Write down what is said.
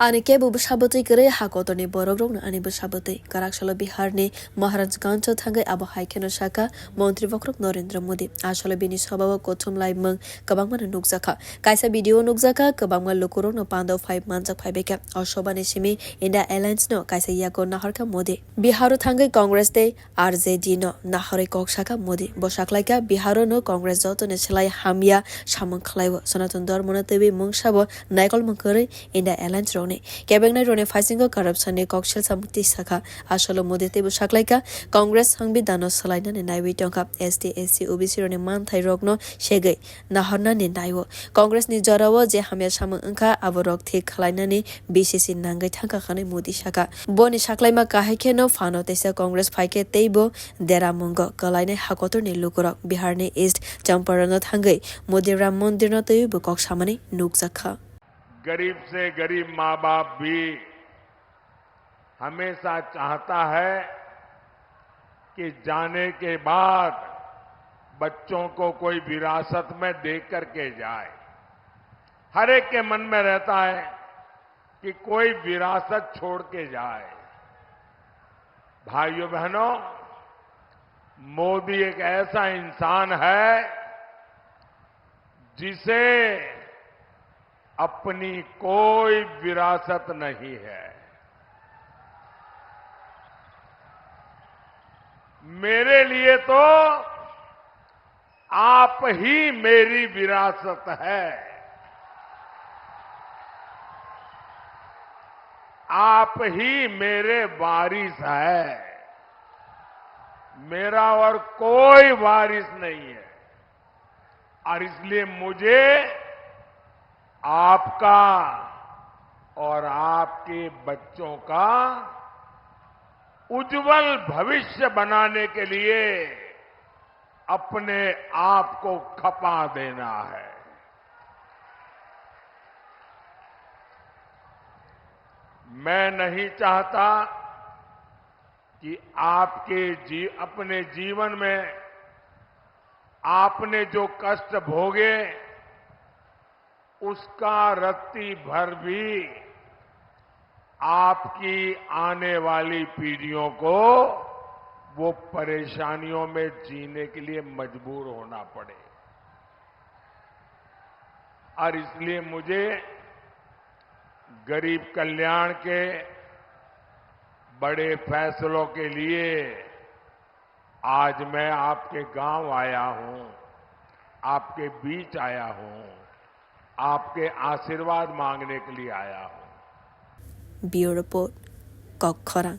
Ani ke bubu sabotui kere hakotoni borogrong ani bu sabotui karakshalo Biharni Maharajganj thangai abo haikeno saka Mantri Bokrok Narendra Modi ashalo bini sababa kothum laimang kabangman nukjaka kaisa video nukjaka kabangman lokorong no pando 5 manjak phaibeka ashobani simi India Airlines no kaisa yako naharka Modi Biharu thangai Congress te RJD no nahare koksaka Modi bosaklaika Biharu no Congress jotone selai hamya samang khlaibo Sanatan Dharmana tebi mungsabo naikol mangkore India Airlines Kebengnai rone Faisingo corruption ni kokshel samukti saka asholo Modi tebu saklaika Congress sangbidano salaina ni naiwi tongka ST SC OBC rone man thai rokno shegai nahorna ni naiwo Congress ni jarawo je hamya samung angka aborok thik khalaina ni BCC nangai thangka khane Modi saka boni saklaima kahike no fano tesa Congress phaike teibo deramungo kalaine hakotor ni lukorok Bihar ni East Champaran thangai Modi Ram Mandir no teibo kok samani nukjakha गरीब से गरीब माँ बाप भी हमेशा चाहता है कि जाने के बाद बच्चों को कोई विरासत में दे करके जाए। हर एक के मन में रहता है कि कोई विरासत छोड़ के जाए। भाइयों बहनों, मोदी एक ऐसा इंसान है जिसे अपनी कोई विरासत नहीं है। मेरे लिए तो आप ही मेरी विरासत है। आप ही मेरे वारिस है। मेरा और कोई वारिस नहीं है और इसलिए मुझे आपका और आपके बच्चों का उज्जवल भविष्य बनाने के लिए अपने आप को खपा देना है। मैं नहीं चाहता कि आपके अपने जीवन में आपने जो कष्ट भोगे उसका रत्ती भर भी आपकी आने वाली पीढ़ियों को वो परेशानियों में जीने के लिए मजबूर होना पड़े। और इसलिए मुझे गरीब कल्याण के बड़े फैसलों के लिए आज मैं आपके गांव आया हूं, आपके बीच आया हूं, आपके आशीर्वाद मांगने के लिए आया हूं। Bureau Report Kokkhorang